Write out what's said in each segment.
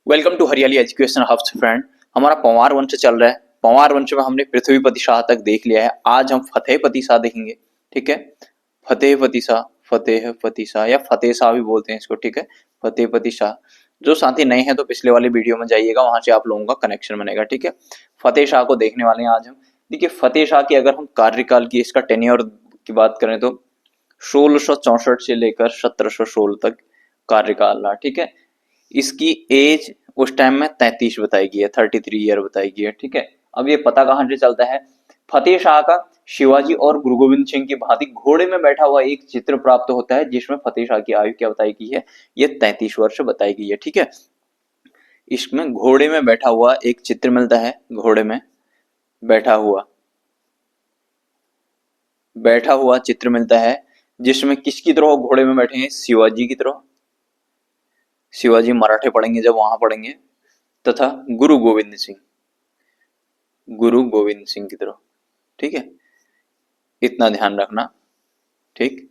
Welcome to हरियाली education hubs friend. हमारा पंवार वंश चल रहा है। पंवार वंश में हमने पृथ्वीपति शाह तक देख लिया है। आज हम फतेहपति शाह देखेंगे। ठीक है, फतेहपति शाह, फतेहपति शाह या फतेह शाह भी बोलते हैं इसको। ठीक है, फतेहपति शाह। जो साथी नए हैं तो पिछले वाली वीडियो में जाइएगा, वहां से आप लोगों का कनेक्शन बनेगा। ठीक है, फतेह शाह को देखने वाले हैं आज हम। देखिए, फतेह शाह की अगर हम कार्यकाल की, इसका टेन्योर की बात करें तो 1664 से लेकर 1716 तक कार्यकाल रहा। ठीक है, इसकी एज उस टाइम में 33 बताई गई है, 33 ईयर बताई गई है। ठीक है, अब ये पता कहां से चलता है? फतेह शाह का शिवाजी और गुरु गोविंद सिंह की भांति घोड़े में बैठा हुआ एक चित्र प्राप्त होता है, जिसमें फतेह शाह की आयु क्या बताई गई है? ये 33 वर्ष बताई गई है। ठीक है, इसमें घोड़े में बैठा हुआ एक चित्र मिलता है, घोड़े में बैठा हुआ चित्र मिलता है, जिसमें किसकी तरह घोड़े में बैठे हैं? शिवाजी की तरह। शिवाजी मराठे पढ़ेंगे जब, वहां पढ़ेंगे। तथा गुरु गोविंद सिंह की तरह। ठीक है, इतना ध्यान रखना। ठीक,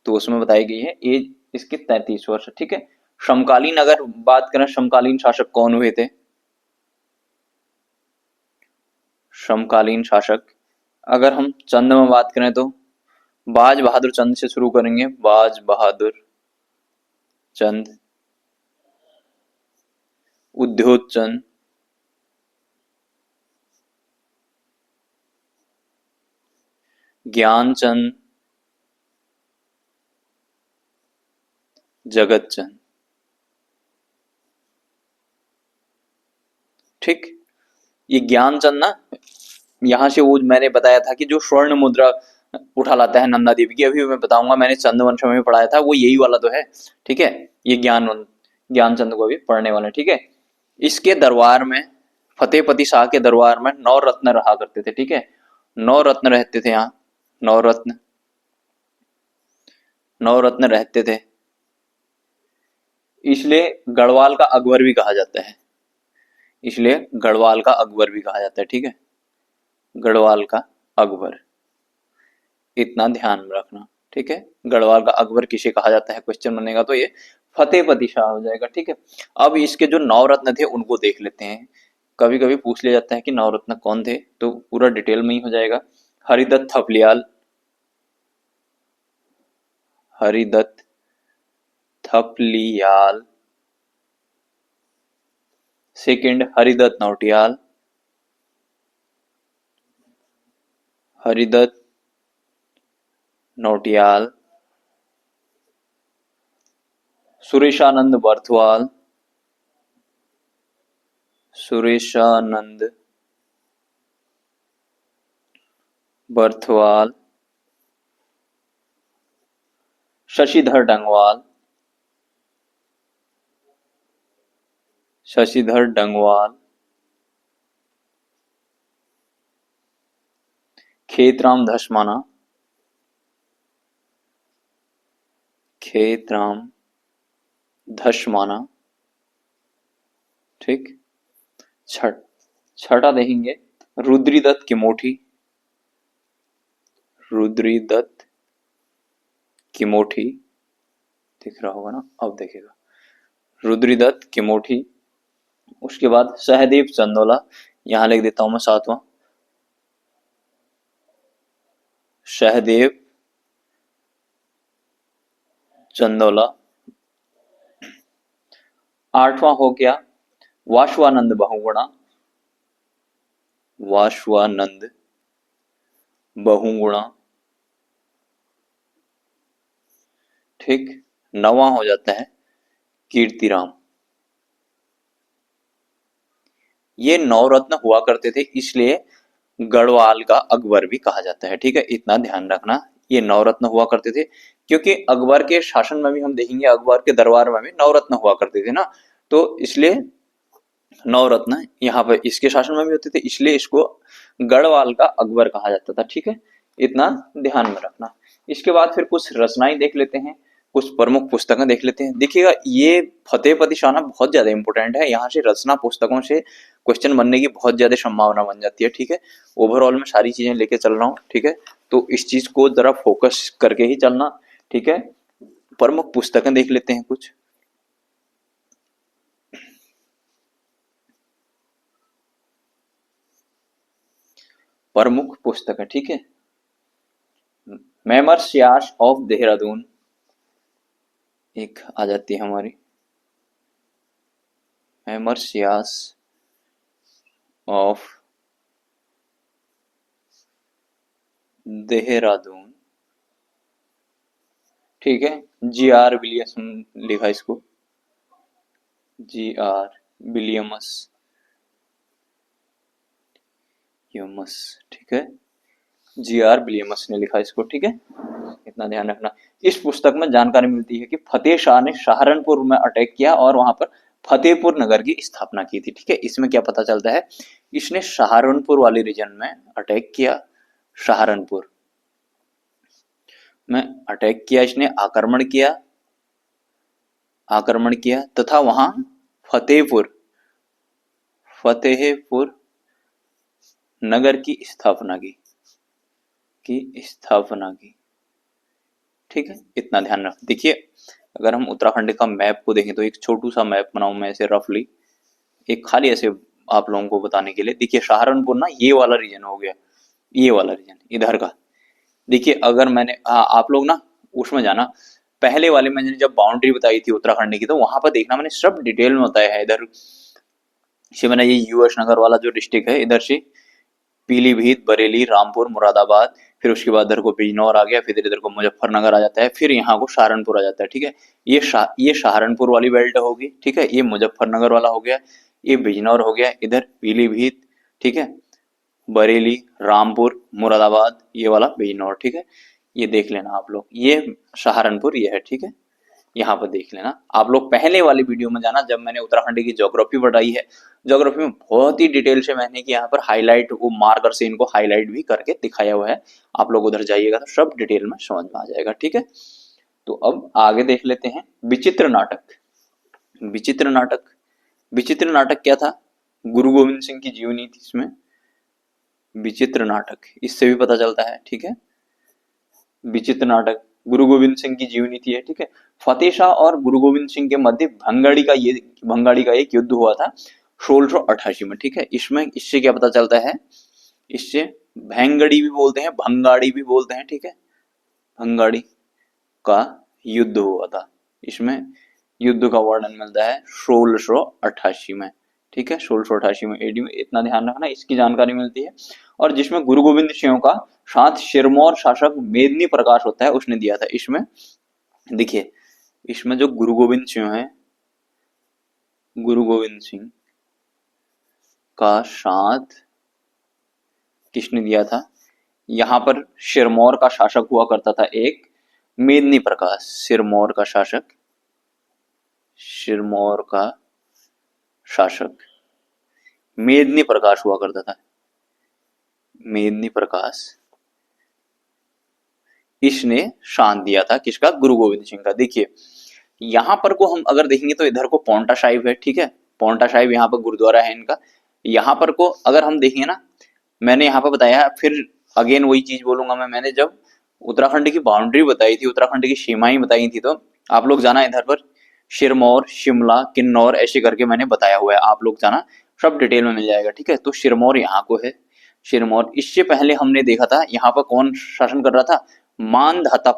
तो उसमें बताई गई है एज इसके 33 वर्ष। ठीक है, समकालीन अगर बात करें, समकालीन शासक कौन हुए थे? समकालीन शासक अगर हम चंद में बात करें तो बाज बहादुर चंद से शुरू करेंगे। बाज बहादुर चंद, उद्योग चंद, ज्ञानचंद, जगत चंद। ठीक, ये ज्ञानचंद ना, यहां से वो मैंने बताया था कि जो स्वर्ण मुद्रा उठा लाता है नंदा देवी की, अभी मैं बताऊंगा, मैंने चंद्रवंश में भी पढ़ाया था, वो यही वाला तो है। ठीक है, ये ज्ञानचंद को भी पढ़ने वाले। ठीक है, इसके दरबार में, फतेहपति शाह के दरबार में 9 रत्न रहा करते थे। ठीक है, 9 रत्न रहते थे यहाँ। 9 रत्न, 9 रत्न रहते थे, इसलिए गढ़वाल का अकबर भी कहा जाता है। इसलिए गढ़वाल का अकबर भी कहा जाता है। ठीक है, गढ़वाल का अकबर, इतना ध्यान में रखना। ठीक है, गढ़वाल का अकबर किसे कहा जाता है? क्वेश्चन बनेगा तो ये फतेहपति शाह हो जाएगा। ठीक है, अब इसके जो 9 रत्न थे उनको देख लेते हैं। कभी कभी पूछ लिया जाता है कि 9 रत्न कौन थे, तो पूरा डिटेल में ही हो जाएगा। हरिदत्त थपलियाल, हरिदत्त थपलियाल। सेकंड, हरिदत्त नौटियाल, हरिदत्त नौटियाल। सुरेशानंद बर्थवाल, सुरेशानंद बर्थवाल। शशिधर डंगवाल, शशिधर डंगवाल। खेतराम धसमाना, खेतराम धसमाना। ठीक, छठा देखेंगे रुद्रीदत्त किमोठी, रुद्रीदत्त किमोठी। दिख रहा होगा ना, अब देखेगा, रुद्रीदत्त किमोठी। उसके बाद सहदेव चंदोला, यहां लिख देता हूं मैं 7वां, सहदेव चंदोला। 8वां हो गया वाशवानंद बहुगुणा, वाशवानंद बहुगुणा। ठीक, 9वां हो जाता है कीर्तिराम। ये 9 रत्न हुआ करते थे, इसलिए गढ़वाल का अकबर भी कहा जाता है। ठीक है, इतना ध्यान रखना। ये 9 रत्न हुआ करते थे, क्योंकि अकबर के शासन में भी हम देखेंगे, अकबर के दरबार में भी 9 रत्न हुआ करते थे ना, तो इसलिए 9 रत्न यहाँ पर इसके शासन में भी होते थे, इसलिए इसको गढ़वाल का अकबर कहा जाता था। ठीक है, इतना ध्यान में रखना। इसके बाद फिर कुछ रचनाएं देख लेते हैं, कुछ प्रमुख पुस्तकें देख लेते हैं। देखिएगा, ये फतेहपति शाह बहुत ज्यादा इंपॉर्टेंट है, यहाँ से रचना पुस्तकों से क्वेश्चन बनने की बहुत ज्यादा संभावना बन जाती है। ठीक है, ओवरऑल में सारी चीजें लेके चल रहा हूँ। ठीक है, तो इस चीज को जरा फोकस करके ही चलना। ठीक है, प्रमुख पुस्तकें देख लेते हैं कुछ। प्रमुख पुस्तक है, ठीक है। मेमर्स याश ऑफ देहरादून एक आ जाती है हमारी, मेमर्स याश ऑफ देहरादून, ठीक है। G.R. विलियम्स लिखा इसको, G.R. विलियम्स यमस, ठीक है। G.R. विलियम्स ने लिखा इसको, ठीक है। इतना ध्यान रखना। इस पुस्तक में जानकारी मिलती है कि फतेह शाह ने सहारनपुर में अटैक किया और वहां पर फतेहपुर नगर की स्थापना की थी, ठीक है। इसमें क्या पता चलता है, इसने सहारनपुर वाले रीजन में अटैक किया, सहारनपुर में अटैक किया इसने, आक्रमण किया तथा वहां फतेहपुर नगर की स्थापना की, ठीक है। इतना ध्यान रख। देखिए अगर हम उत्तराखंड का मैप को देखें तो एक छोटू सा मैप बनाऊं मैं ऐसे रफली, एक खाली ऐसे आप लोगों को बताने के लिए। देखिए सहारनपुर ना ये वाला रीजन हो गया, ये वाला रीजन इधर का। देखिए अगर मैंने आप लोग ना उसमें जाना, पहले वाले मैंने जब बाउंड्री बताई थी उत्तराखंड की, तो वहां पर देखना मैंने सब डिटेल में बताया है। इधर से मैंने ये यूएस नगर वाला जो डिस्ट्रिक्ट है, इधर से पीलीभीत, बरेली, रामपुर, मुरादाबाद, फिर उसके बाद इधर को बिजनौर आ गया, फिर इधर को मुजफ्फरनगर आ जाता है, फिर यहाँ को सहारनपुर आ जाता है, ठीक है। ये सहारनपुर वाली बेल्ट होगी, ठीक है। ये मुजफ्फरनगर वाला हो गया, ये बिजनौर हो गया, इधर पीलीभीत, ठीक है, बरेली, रामपुर, मुरादाबाद, ये वाला बिजनौर, ठीक है। ये देख लेना आप लोग, ये सहारनपुर ये है, ठीक है। यहाँ पर देख लेना आप लोग। पहले वाली वीडियो में जाना जब मैंने उत्तराखंड की ज्योग्राफी बताई है, ज्योग्राफी में बहुत ही डिटेल से मैंने कि यहाँ पर हाईलाइट वो मार्कर से इनको हाईलाइट भी करके दिखाया हुआ है। आप लोग उधर जाइएगा तो सब डिटेल में समझ में आ जाएगा, ठीक है। तो अब आगे देख लेते हैं विचित्र नाटक। विचित्र नाटक क्या था, गुरु गोविंद सिंह की जीवनी थी इसमें, विचित्र नाटक इससे भी पता चलता है, ठीक है। विचित्र नाटक गुरु गोविंद सिंह की जीवनी थी, ठीक है। फतेह शाह और गुरु गोविंद सिंह के मध्य भंगाड़ी का एक युद्ध हुआ था 1688 में, ठीक है। इसमें इससे क्या पता चलता है, इससे भंगाड़ी भी बोलते हैं, भंगाड़ी भी बोलते हैं, ठीक है। भंगाड़ी का युद्ध हुआ था, इसमें युद्ध का वर्णन मिलता है 1688 में, ठीक है। 1688 में एडी में, इतना ध्यान रखना, इसकी जानकारी मिलती है। और जिसमें गुरु गोविंद सिंह का साथ सिरमौर शासक मेदिनी प्रकाश होता है, उसने दिया था। इसमें देखिए, इसमें जो गुरु गोविंद सिंह है, गुरु गोविंद सिंह का साथ किसने दिया था, यहां पर सिरमौर का शासक हुआ करता था एक मेदिनी प्रकाश, सिरमौर का शासक मेदिनी प्रकाश हुआ करता था, मेदिनी प्रकाश, इसने शांत दिया था किसका, गुरु गोविंद सिंह का। देखिए यहां पर को हम अगर देखेंगे तो इधर को पौंटा साहिब है, ठीक है। पौंटा साहिब यहाँ पर गुरुद्वारा है इनका। यहाँ पर को अगर हम देखेंगे ना, मैंने यहाँ पर बताया, फिर अगेन वही चीज बोलूंगा मैंने जब उत्तराखंड की बाउंड्री बताई थी, उत्तराखंड की सीमाएं बताई थी, तो आप लोग जाना इधर पर सिरमौर, शिमला, किन्नौर ऐसे करके मैंने बताया हुआ है, आप लोग जाना, सब डिटेल में मिल जाएगा, ठीक है। तो सिरमौर यहाँ को है, सिरमौर। इससे पहले हमने देखा था यहाँ पर कौन शासन कर रहा था, मानधाता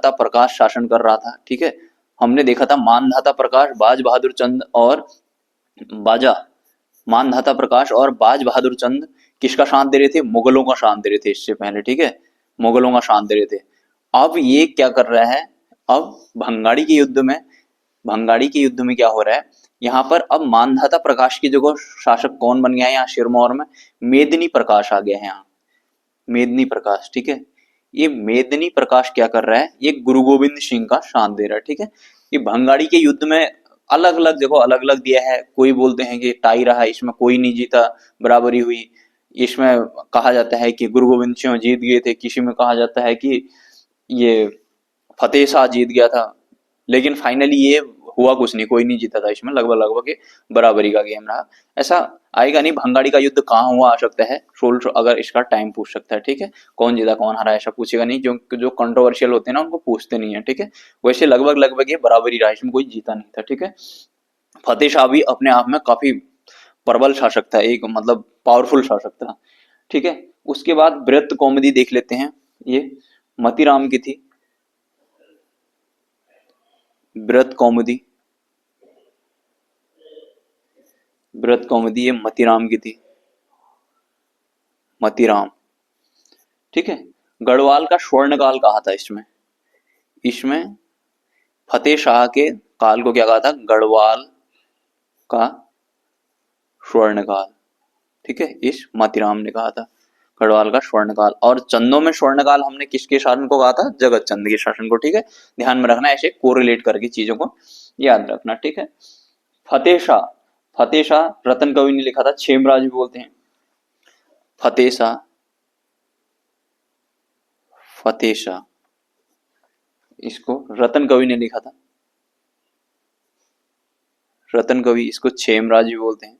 प्रकाश शासन कर रहा था, ठीक है। हमने देखा था मानधाता प्रकाश, बाज बहादुर चंद और मानधाता प्रकाश और बाज बहादुर चंद किसका साथ दे रहे थे, मुगलों का साथ दे रहे थे इससे पहले, ठीक है, मुगलों का साथ दे रहे थे। अब ये क्या कर रहा है, अब भंगाड़ी के युद्ध में क्या हो रहा है, यहाँ पर अब मानधाता प्रकाश की जगह शासक कौन बन गया है, यहाँ सिरमौर में मेदिनी प्रकाश आ गया है, यहाँ मेदिनी प्रकाश, ठीक है। ये मेदिनी प्रकाश क्या कर रहा है, ये गुरु गोविंद सिंह का साथ दे रहा है, ठीक है। ये भंगाड़ी के युद्ध में अलग अलग देखो, अलग अलग दिया है, कोई बोलते हैं कि टाई रहा, इसमें कोई नहीं जीता, बराबरी हुई। इसमें कहा जाता है कि गुरु गोविंद सिंह जीत गए थे, किसी में कहा जाता है कि ये फतेह शाह जीत गया था, लेकिन फाइनली ये हुआ कुछ नहीं, कोई नहीं जीता था, इसमें लगभग बराबरी का गेम रहा। ऐसा आएगा नहीं, भंगाड़ी का युद्ध कहाँ हुआ आ सकता है, 1600 अगर इसका टाइम पूछ सकता है, ठीक है। कौन जीता कौन हारा ऐसा पूछेगा नहीं, जो कंट्रोवर्शियल होते हैं ना उनको पूछते नहीं है, ठीक है। वैसे लगभग ये बराबरी रहा, इसमें कोई जीता नहीं था, ठीक है। फतेह शाह भी अपने आप में काफी प्रबल शासक था, एक मतलब पावरफुल शासक था। ठीक है। उसके बाद व्रत कौमुदी देख लेते हैं, ये मतीराम की थी, व्रत कौमुदी, व्रत कौमुदी ये मतीराम की थी, मतीराम। ठीक है। गढ़वाल का स्वर्णकाल कहा था इसमें, इसमें फतेह शाह के काल को क्या कहा था, गढ़वाल का स्वर्णकाल। ठीक है, इस मतीराम ने कहा था गढ़वाल का स्वर्णकाल। और चंदों में स्वर्णकाल हमने किसके शासन को कहा था, जगत चंद के शासन को। ठीक है, ध्यान में रखना, ऐसे कोरिलेट करके चीजों को याद रखना। ठीक है। फतेह शाह, फतेह शाह रतन कवि ने लिखा था, छेमराज भी बोलते हैं। फतेह शाह, फतेह शाह, इसको रतन कवि ने लिखा था, रतन कवि, इसको छेमराज भी बोलते हैं,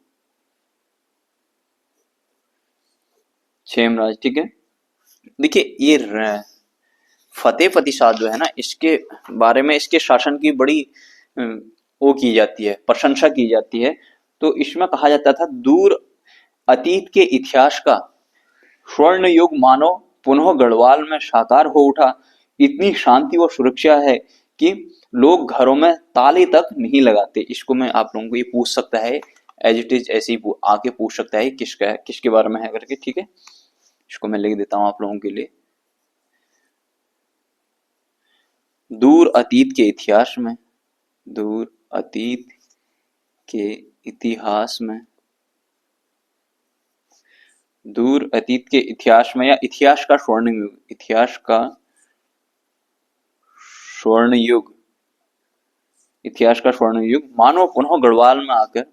छेमराज। ठीक है। देखिए ये फतेह फतेह जो है ना, इसके बारे में, इसके शासन की बड़ी वो की जाती है, प्रशंसा की जाती है। तो इसमें कहा जाता था, दूर अतीत के इतिहास का स्वर्ण युग मानो पुनः गढ़वाल में साकार हो उठा। इतनी शांति व सुरक्षा है कि लोग घरों में ताले तक नहीं लगाते। इसको मैं आप लोगों को ये पूछ सकता है, एज इट इज ऐसे ही आके पूछ सकता है किसका है, किसके बारे में है करके। ठीक है, इसको मैं लिख देता हूं आप लोगों के लिए। दूर अतीत के इतिहास में, दूर अतीत के इतिहास में, दूर अतीत के इतिहास में, या इतिहास का स्वर्ण युग, इतिहास का स्वर्ण युग, इतिहास का स्वर्ण युग मानो पुनः गढ़वाल में आकर,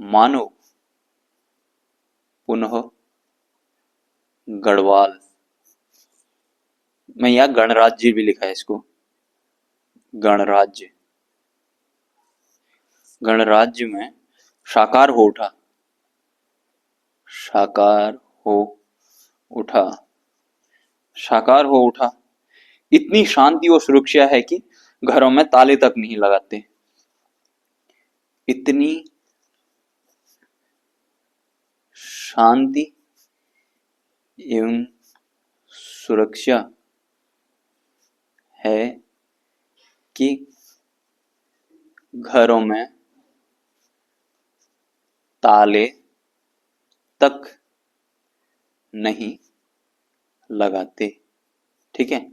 मानो पुनः गढ़वाल में, या गणराज्य भी लिखा है इसको, गणराज्य, गणराज्य में साकार हो उठा, साकार हो उठा, साकार हो उठा। इतनी शांति और सुरक्षा है कि घरों में ताले तक नहीं लगाते। इतनी शांति एवं सुरक्षा है कि घरों में ताले तक नहीं लगाते। ठीक है,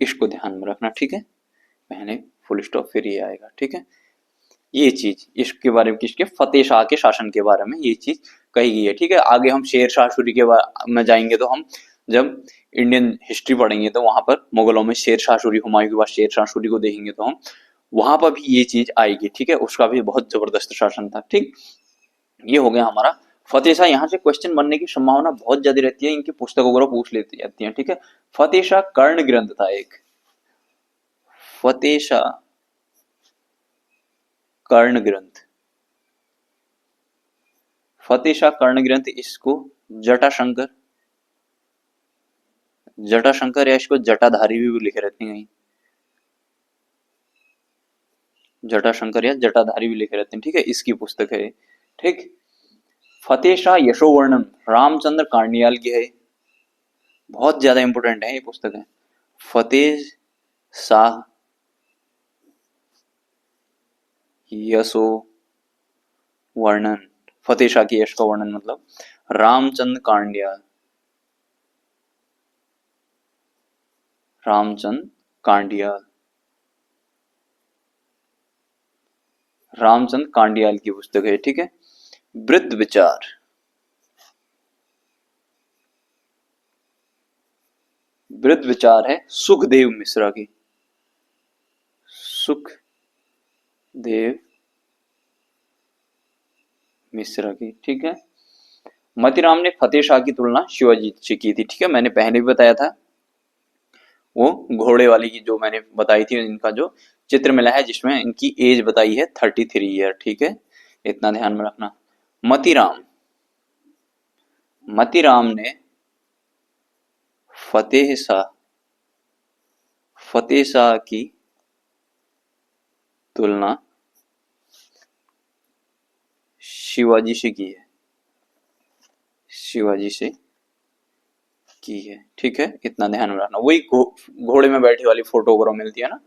इसको ध्यान में रखना। ठीक है, पहले फुल स्टॉप फिर ये आएगा। ठीक है, ये चीज इसके बारे में, किसके, फतेह शाह के शासन के बारे में ये चीज कही गई है। ठीक है, आगे हम शेर शाह सूरी के बारे में जाएंगे, तो हम जब इंडियन हिस्ट्री पढ़ेंगे तो वहां पर मुगलों में शेर शाह सूरी, हुमायूं के बाद शेर शाह सूरी को देखेंगे तो हम वहां पर भी ये चीज आएगी। ठीक है, उसका भी बहुत जबरदस्त शासन था। ठीक, ये हो गया हमारा फतेह शाह। यहाँ से क्वेश्चन बनने की संभावना बहुत ज्यादा रहती है, इनकी पुस्तक वगैरह पूछ लेती जाती है। ठीक है, फतेह शाह कर्ण ग्रंथ था एक, फतेह शाह कर्ण ग्रंथ, फतेह शाह कर्ण ग्रंथ, इसको जटाशंकर, जटाशंकर या इसको जटाधारी भी लिखे रहते हैं, जटाशंकर या जटाधारी भी लिखे रहते हैं। ठीक है, इसकी पुस्तक है। ठीक, फतेह शाह यशोवर्णन रामचंद्र कार्नियाल की है, बहुत ज्यादा इंपोर्टेंट है ये पुस्तक है। फतेह शाह यशो वर्णन, फतेह शाह की यश का वर्णन मतलब रामचंद्र कांडियाल, रामचंद्र कांडियाल, रामचंद्र कांडियाल की पुस्तक है। ठीक है, वृत्त विचार, वृत्त विचार है सुखदेव मिश्रा की, सुखदेव मिश्रा की। ठीक है, मतीराम ने फतेह शाह की तुलना शिवाजी से की थी। ठीक है, मैंने पहले भी बताया था, वो घोड़े वाली की जो मैंने बताई थी, इनका जो चित्र मिला है जिसमें इनकी एज बताई है 33 ईयर। ठीक है, इतना ध्यान में रखना। मतीराम, मतीराम ने फतेह शाह, फतेह शाह की तुलना शिवाजी से की है, शिवाजी से की है, ठीक है, इतना ध्यान में रखना। वही घोड़े में बैठी वाली फोटो वगैरह मिलती है ना,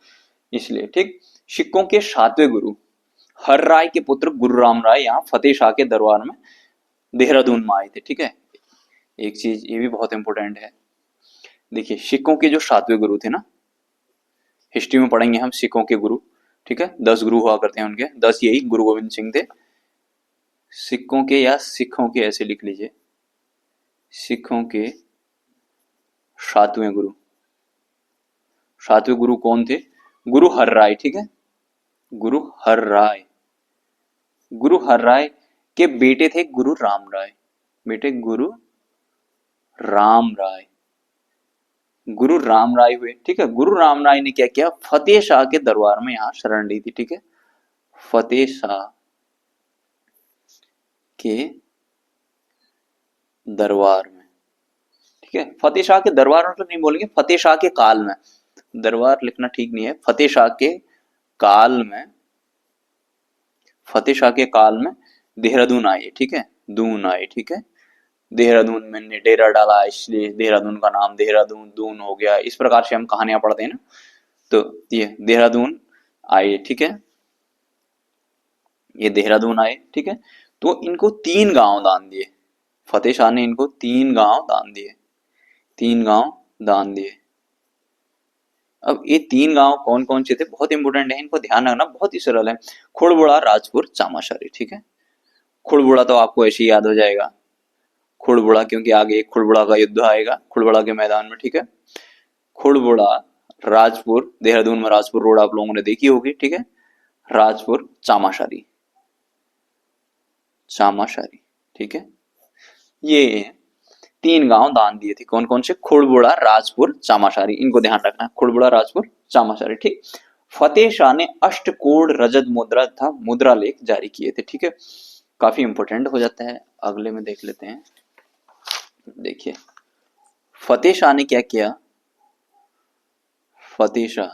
इसलिए, ठीक। सिखों के सातवें गुरु हर राय के पुत्र गुरु राम राय यहाँ फतेह शाह के दरबार में देहरादून में आए थे, ठीक है। एक चीज ये भी बहुत इंपॉर्टेंट है, देखिए सिखों के जो सातवें गुरु थे ना, हिस्ट्री में पढ़ेंगे हम सिखों के गुरु, ठीक है, 10 गुरु हुआ करते हैं उनके, 10 यही गुरु गोविंद सिंह थे। सिखों के या सिखों के ऐसे लिख लीजिए, सिखों के सातवें गुरु, सातवें गुरु कौन थे? गुरु हर राय, ठीक है, गुरु हर राय। गुरु हर राय के बेटे थे गुरु राम राय, बेटे गुरु राम राय, गुरु राम राय हुए, ठीक है। गुरु राम राय ने क्या किया? फतेह शाह के दरबार में यहाँ शरण ली थी, ठीक है, फतेह शाह के दरबार में, ठीक है। फतेह शाह के दरबार में तो नहीं बोलेंगे, फतेह शाह के काल में, दरबार लिखना ठीक नहीं है, फतेह शाह के काल में, फतेह शाह के काल में देहरादून आए, ठीक है, दून आए, ठीक है। देहरादून में ने डेरा डाला, इसलिए देहरादून का नाम देहरादून दून हो गया। इस प्रकार से हम कहानियां पढ़ते हैं ना, तो ये देहरादून आए, ठीक है, ये देहरादून आए, ठीक है। तो इनको 3 गांव दान दिए, फतेह शाह ने इनको 3 गांव दान दिए, 3 गांव दान दिए। अब ये 3 गांव कौन कौन से थे, बहुत इंपोर्टेंट है, इनको ध्यान रखना, बहुत ही सरल है। खुड़बुड़ा, राजपुर, चामाशारी, ठीक है। खुड़बुड़ा तो आपको ऐसे ही याद हो जाएगा, खुड़बुड़ा, क्योंकि आगे खुड़बुड़ा का युद्ध आएगा खुड़बुड़ा के मैदान में, ठीक है। खुड़बुड़ा, राजपुर, देहरादून में राजपुर रोड आप लोगों ने देखी होगी, ठीक है, राजपुर, चामाशारी, चामाशारी, ठीक है। ये 3 गांव दान दिए थे, कौन कौन से? खुड़बुड़ा, राजपुर, चामाशारी, इनको ध्यान रखना, खुड़बुड़ा, राजपुर, चामाशारी, ठीक। फतेह शाह ने अष्टकोण रजत मुद्रा तथा मुद्रा लेख जारी किए थे, ठीक है, काफी इंपोर्टेंट हो जाता है। अगले में देख लेते हैं, देखिए फतेह शाह ने क्या किया, फतेह शाह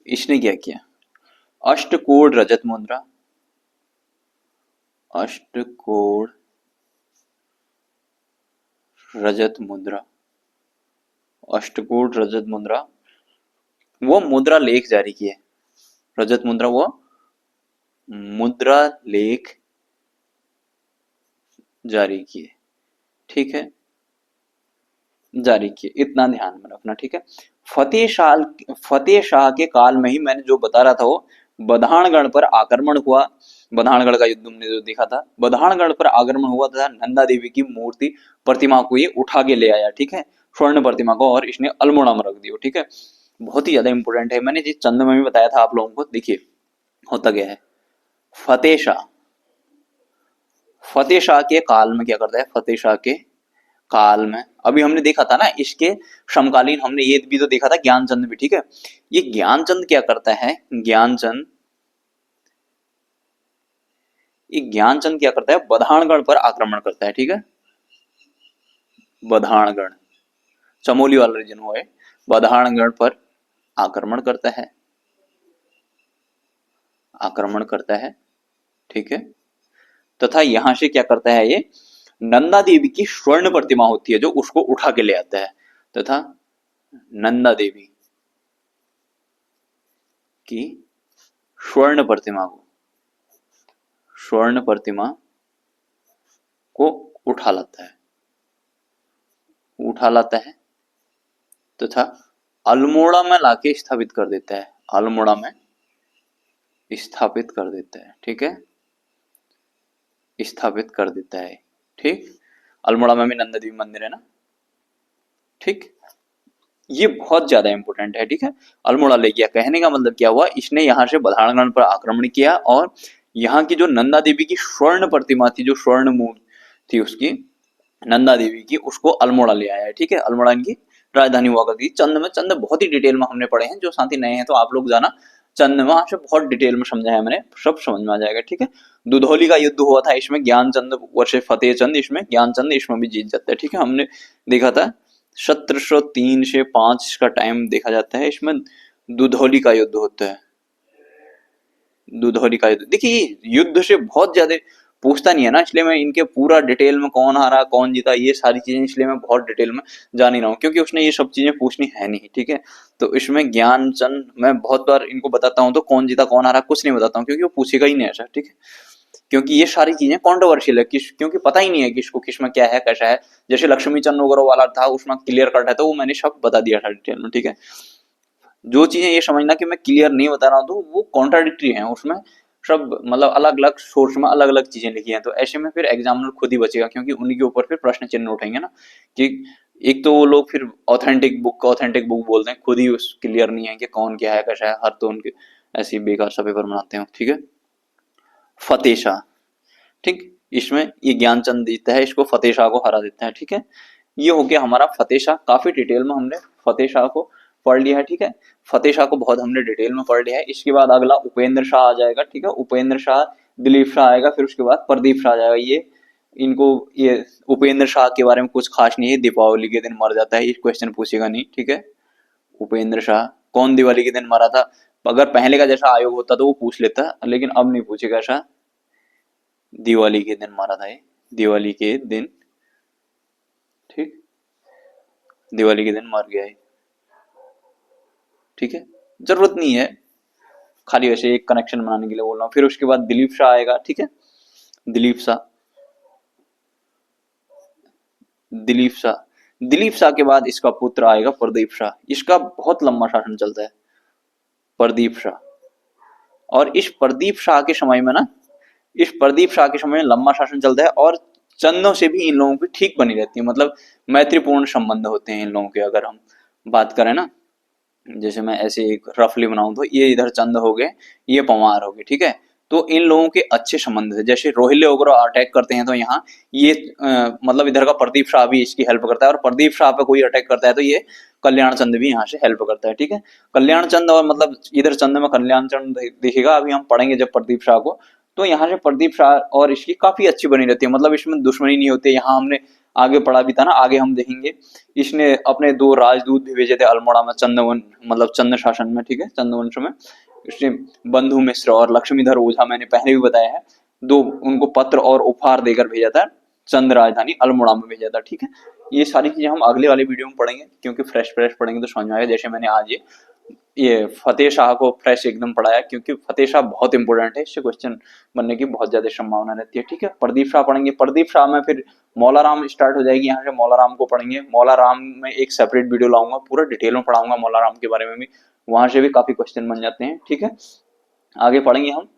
इसने क्या किया? अष्टकोण रजत मुद्रा, अष्टकोण रजत मुद्रा, अष्टकोण रजत मुद्रा, वो मुद्रा लेख जारी किए, रजत मुद्रा, वो मुद्रा लेख जारी किए, ठीक है, जारी किए, इतना ध्यान में रखना, ठीक है। फतेह शाह के काल में ही मैंने जो बता रहा था वो बधानगढ़ पर आक्रमण हुआ, बधानगढ़ का युद्ध हमने जो देखा था, बधानगढ़ पर आक्रमण हुआ था, नंदा देवी की मूर्ति प्रतिमा को ये उठा के ले आया, ठीक है, स्वर्ण प्रतिमा को, और इसने अल्मोड़ा में रख दिया, ठीक है, बहुत ही ज्यादा इंपोर्टेंट है। मैंने जिस चंद में भी बताया था आप लोगों को, देखिए होता क्या है, फतेह शाह, फतेह शाह के काल में क्या करता है, फतेह शाह के काल में, अभी हमने देखा था ना इसके समकालीन, हमने ये भी तो देखा था ज्ञानचंद भी, ठीक है। ये ज्ञानचंद क्या करता है, ज्ञानचंद, ये ज्ञानचंद क्या करता है, बधानगढ़ पर आक्रमण करता है, ठीक है, बधानगढ़, चमोली वाला रीजन हुआ है, बधानगढ़ पर आक्रमण करता है, आक्रमण करता है, ठीक है, तथा यहां से क्या करता है, ये नंदा देवी की स्वर्ण प्रतिमा होती है जो उसको उठा के ले आता है, तथा नंदा देवी की स्वर्ण प्रतिमा को, स्वर्ण प्रतिमा को उठा लाता है, उठा लाता है, तथा अल्मोड़ा में लाके स्थापित कर देता है, अल्मोड़ा में स्थापित कर देता है, ठीक है, स्थापित कर देता है, ठीक। अल्मोड़ा में भी नंदा देवी मंदिर है ना, ठीक, ये बहुत ज्यादा इंपॉर्टेंट है, ठीक है। अल्मोड़ा ले गया, कहने का मतलब क्या हुआ, इसने यहाँ से बधानगढ़ पर आक्रमण किया और यहाँ की जो नंदा देवी की स्वर्ण प्रतिमा थी, जो स्वर्ण मूर्ति थी उसकी, नंदा देवी की, उसको अल्मोड़ा ले आया है, ठीक है। अल्मोड़ा इनकी राजधानी हुआ करती। चंद में, चंद बहुत ही डिटेल में हमने पढ़े हैं, जो साथी नए हैं तो आप लोग जाना चंद में, से बहुत डिटेल में समझाया मैंने, सब समझ में आ जाएगा, ठीक है। दुधौली का युद्ध हुआ था, इसमें ज्ञानचंद वर्ष फतेह चंद, इसमें ज्ञानचंद इसमें भी जीत जाता है, ठीक है, हमने देखा था 1703 से 5 का टाइम देखा जाता है, इसमें दुधौली का युद्ध होता है, दुधौली का युद्ध। देखिए युद्ध से बहुत ज्यादा पूछता नहीं है ना, इसलिए मैं इनके पूरा डिटेल में कौन हारा कौन जीता ये सारी चीजें इसलिए मैं बहुत डिटेल में जान ही रहा हूँ, क्योंकि उसने ये सब चीजें पूछनी है नहीं, ठीक है। तो इसमें ज्ञानचंद मैं बहुत बार इनको बताता हूँ तो कौन जीता कौन हारा कुछ नहीं बताता हूँ, क्योंकि वो पूछेगा ही नहीं ऐसा, ठीक है। क्योंकि ये सारी चीजें कॉन्ट्रोवर्शियल है, क्योंकि पता ही नहीं है किसको किसमें क्या है कैसा है। जैसे लक्ष्मी चंद वगैरह वाला था उसमें क्लियर कट है, तो वो मैंने सब बता दिया था डिटेल में, ठीक है। जो चीजें ये समझना कि मैं क्लियर नहीं बता रहा हूँ तो वो कॉन्ट्राडिक्टरी है, उसमें सब मतलब अलग अलग सोर्स में अलग अलग चीजें लिखी हैं, तो ऐसे में फिर एग्जामिनर खुद ही बचेगा, क्योंकि उन्हीं के ऊपर फिर प्रश्न चिन्ह उठेंगे ना, कि एक तो वो लोग फिर ऑथेंटिक बुक बोलते हैं, खुद ही उस क्लियर नहीं है कि कौन क्या है कैसा है, हर तो उनके ऐसी बेकार सा पेपर बनाते हैं, ठीक है। फतेह शाह, ठीक, इसमें ये ज्ञानचंद जीतता है, इसको फतेह शाह को हरा देता है, ठीक है। ये हो गया हमारा फतेह शाह, काफी डिटेल में हमने फतेह शाह को पढ़ लिया है, ठीक है। फतेह शाह को बहुत हमने डिटेल में पढ़ लिया है। इसके बाद अगला उपेंद्र शाह आ जाएगा, ठीक है। उपेंद्र शाह, दिलीप शाह आएगा, फिर उसके बाद प्रदीप शाह आ जाएगा। इनको ये उपेंद्र शाह के बारे में कुछ खास नहीं है, दीपावली के दिन मर जाता है, ये क्वेश्चन पूछेगा नहीं, ठीक है। उपेंद्र शाह कौन दिवाली के दिन मरा था, अगर पहले का जैसा आयोग होता तो वो पूछ लेता, लेकिन अब नहीं पूछेगा ऐसा। दिवाली के दिन मारा था ये, दिवाली के दिन, ठीक, दिवाली के दिन मर गया है, ठीक है। जरूरत नहीं है, खाली वैसे एक कनेक्शन बनाने के लिए बोल रहा हूँ। फिर उसके बाद दिलीप शाह आएगा, ठीक है। दिलीप शाह, दिलीप शाह, दिलीप शाह के बाद इसका पुत्र आएगा प्रदीप शाह, इसका बहुत लंबा शासन चलता है प्रदीप शाह। और इस प्रदीप शाह के समय में ना, इस प्रदीप शाह के समय में लंबा शासन चलता है, और चंदों से भी इन लोगों की ठीक बनी रहती है, मतलब मैत्रीपूर्ण संबंध होते हैं इन लोगों के। अगर हम बात करें ना, जैसे मैं ऐसे एक रफली बनाऊं तो ये इधर चंद हो गए, ये पंवार हो गए, ठीक है। तो इन लोगों के अच्छे संबंध है, जैसे रोहिले वगैरह अटैक करते हैं तो यहाँ ये मतलब इधर का प्रदीप शाह भी इसकी हेल्प करता है, और प्रदीप शाह पे कोई अटैक करता है तो ये कल्याण चंद भी यहाँ से हेल्प करता है, ठीक है। कल्याण चंद, और मतलब इधर चंद में कल्याण चंद दिखेगा, अभी हम पढ़ेंगे जब प्रदीप शाह को, तो यहाँ से प्रदीप शाह और इसकी काफी अच्छी बनी रहती है, मतलब इसमें दुश्मनी नहीं होती। यहाँ हमने आगे पढ़ा भी था ना, आगे हम देखेंगे। इसने अपने 2 राजदूत भी भेजे थे अल्मोड़ा में, चंदवन मतलब चंद शासन में, ठीक है, चंद्रवंश में। इसने बंधु मिश्र और लक्ष्मीधर ओझा, मैंने पहले भी बताया है, 2 उनको पत्र और उपहार देकर भेजा था, चंद राजधानी अल्मोड़ा में भेजा था, ठीक है। ये सारी चीजें हम अगले वाले वीडियो में पढ़ेंगे, क्योंकि फ्रेश फ्रेश पढ़ेंगे तो समझ में आएगा। जैसे मैंने आज ये फतेह शाह को फ्रेश एकदम पढ़ाया, क्योंकि फतेह शाह बहुत इंपॉर्टेंट है, इससे क्वेश्चन बनने की बहुत ज्यादा संभावना रहती है, ठीक है। प्रदीप शाह पढ़ेंगे, प्रदीप शाह में फिर मौला राम स्टार्ट हो जाएगी, यहाँ से मौला राम को पढ़ेंगे। मौला राम में एक सेपरेट वीडियो लाऊंगा, पूरा डिटेल में पढ़ाऊंगा मौला राम के बारे में भी, वहां से भी काफी क्वेश्चन बन जाते हैं, ठीक है। आगे पढ़ेंगे हम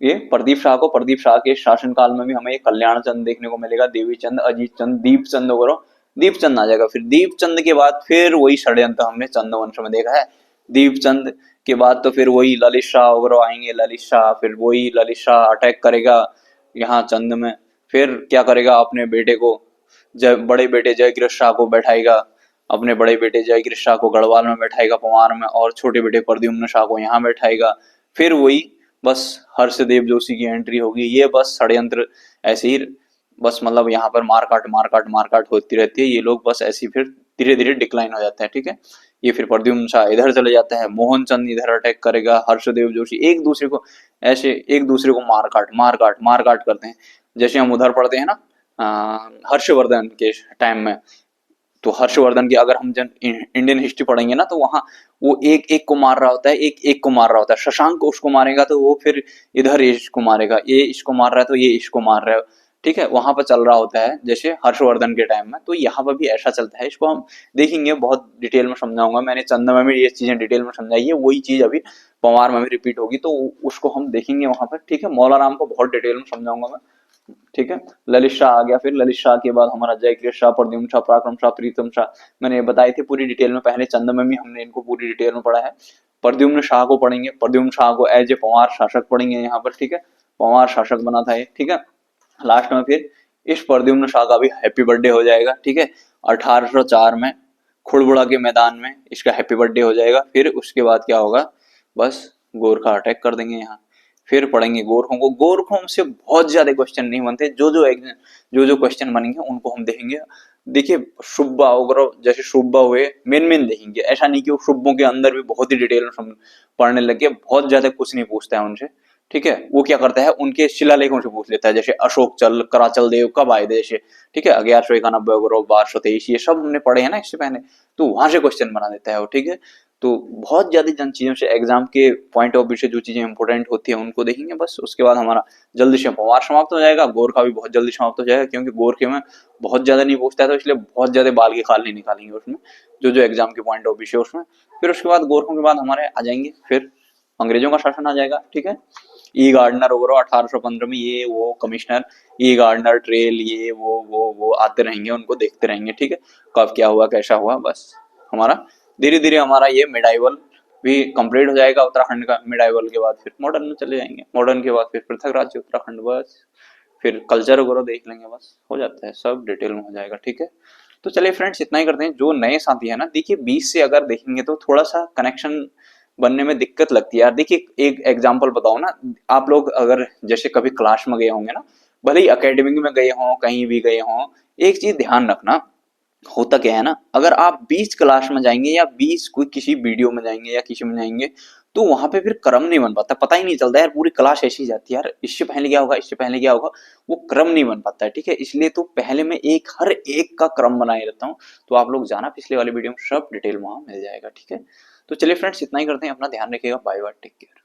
ये प्रदीप शाह को। प्रदीप शाह के शासनकाल में भी हमें कल्याण चंद देखने को मिलेगा, देवी चंद, अजीत चंद, दीप चंद वगैरह, दीप चंद आ जाएगा। फिर दीप चंद के बाद फिर वही षड्यंत्र हमने चंद वंश में देखा है। दीप चंद के बाद तो फिर वही ललित शाह वगैरह आएंगे, ललित शाह, फिर वही ललित शाह अटैक करेगा यहाँ चंद में, फिर क्या करेगा, अपने बेटे को बड़े बेटे जयगृह शाह को बैठाएगा, अपने बड़े बेटे जयगृह शाह को गढ़वाल में बैठाएगा पंवार में, और छोटे बेटे प्रद्युम्न शाह को यहाँ बैठाएगा। फिर वही बस हर्षदेव जोशी की एंट्री होगी, ये बस षड्यंत्र ऐसे ही बस मतलब यहाँ पर मारकाट होती रहती है, ये लोग बस ऐसे ही फिर धीरे धीरे डिक्लाइन हो जाते हैं, ठीक है। ये फिर प्रद्युम्न शाह इधर चले जाता है, मोहन चंद इधर अटैक करेगा, हर्षदेव जोशी एक दूसरे को ऐसे एक दूसरे को मारकाट करते हैं। जैसे हम उधर पढ़ते हैं ना हर्षवर्धन के टाइम में, तो हर्षवर्धन की अगर हम इंडियन हिस्ट्री पढ़ेंगे ना, तो वहाँ वो एक एक को मार रहा होता है, एक एक को मार रहा होता है। शशांक को उसको मारेगा तो वो फिर इधर इसको मारेगा, ये इसको मार रहा है तो ये इसको मार रहा है, ठीक है। वहां पर चल रहा होता है जैसे हर्षवर्धन के टाइम में, तो यहाँ पर भी ऐसा चलता है। इसको हम देखेंगे, बहुत डिटेल में समझाऊंगा। मैंने चंदा में भी ये चीजें डिटेल में समझाई है, वही चीज अभी पंवार में भी रिपीट होगी, तो उसको हम देखेंगे वहां पर, ठीक है। मौला राम को बहुत डिटेल में समझाऊंगा मैं, ठीक है। ललित शाह आ गया, फिर ललित शाह के बाद हमारा जयकृष्ण शाह, प्रद्युम्न शाह, पराक्रम शाह, प्रीतम शाह, मैंने बताए थे पूरी डिटेल में, पहले चंद में भी हमने इनको पूरी डिटेल में पढ़ा है। प्रद्युम्न शाह को पढ़ेंगे, प्रद्युम्न शाह को एज ए पंवार शासक पढ़ेंगे यहाँ पर, ठीक है। पंवार शासक बना था ये, ठीक है। लास्ट में फिर इस प्रद्युम्न शाह का भी हैप्पी बर्थडे हो जाएगा, ठीक है। 1804 में खुड़बुड़ा के मैदान में इसका हैप्पी बर्थडे हो जाएगा। फिर उसके बाद क्या होगा, बस गोरखा अटैक कर देंगे यहाँ। फिर पढ़ेंगे गोरखों को। गोरखों से बहुत ज्यादा क्वेश्चन नहीं बनते, जो क्वेश्चन बनेंगे उनको हम देखेंगे। देखिए सुब्बा वगैरह, जैसे सुब्बा हुए मेन देखेंगे, ऐसा नहीं कि वो सुब्बों के अंदर भी बहुत ही डिटेल में पढ़ने लगे, बहुत ज्यादा कुछ नहीं पूछता है उनसे, ठीक है, वो क्या करता है उनके शिलालेखों से पूछ लेता है, जैसे अशोक चल कराचल देव कब आए देश, ठीक है, 1191 ग्रोव 1223, ये सब हमने पढ़े हैं ना इससे पहले, तो वहां से क्वेश्चन बना देता है वो, ठीक है। तो बहुत ज्यादा जन चीजों से एग्जाम के पॉइंट ऑफ व्यू से जो चीजें इंपॉर्टेंट होती है उनको देखेंगे बस, उसके बाद हमारा जल्दी से पवार समाप्त हो जाएगा, गोरखा भी बहुत जल्दी समाप्त हो जाएगा, क्योंकि गोरखे में बहुत ज्यादा नहीं पूछता है तो इसलिए बहुत ज्यादा बाल के खाल नहीं निकालेंगे उसमें, जो जो एग्जाम के पॉइंट ऑफ व्यू से उसमें। फिर उसके बाद गोरखों के बाद हमारे आ जाएंगे फिर अंग्रेजों का शासन आ जाएगा, ठीक है। ई गार्डनर वगैरह 1815 में, ये वो कमिश्नर, ई गार्डनर ट्रेल, ये वो आते रहेंगे, उनको देखते रहेंगे, ठीक है, कब क्या हुआ कैसा हुआ, बस हमारा धीरे धीरे हमारा ये मिडाइवल भी कंप्लीट हो जाएगा उत्तराखंड का। मिडाइवल के बाद फिर मॉडर्न में चले जाएंगे, मॉडर्न के बाद फिर पृथक राज्य उत्तराखंड, बस फिर कल्चर वगैरह देख लेंगे, बस हो जाता है, सब डिटेल में हो जाएगा, ठीक है। तो चलिए फ्रेंड्स इतना ही करते हैं। जो नए साथी है ना, देखिए 20 से अगर देखेंगे तो थोड़ा सा कनेक्शन बनने में दिक्कत लगती है यार। देखिए एक एग्जांपल बताओ ना, आप लोग अगर जैसे कभी क्लास में गए होंगे ना, भले ही अकेडमिक में गए हों कहीं भी गए हों, एक चीज ध्यान रखना, होता क्या है ना, अगर आप 20 क्लास में जाएंगे या 20 कोई किसी वीडियो में जाएंगे या किसी में जाएंगे, तो वहां पे फिर क्रम नहीं बन पाता, पता ही नहीं चलता यार, पूरी क्लास ऐसी जाती है यार, इससे पहले क्या होगा इससे पहले क्या होगा, वो क्रम नहीं बन पाता है, ठीक है। इसलिए तो पहले मैं एक हर एक का क्रम बनाए रहता हूँ, तो आप लोग जाना पिछले वाले वीडियो में, सब डिटेल वहां मिल जाएगा, ठीक है। तो चलिए फ्रेंड्स इतना ही करते हैं, अपना ध्यान रखिएगा, बाय बाय, टेक केयर।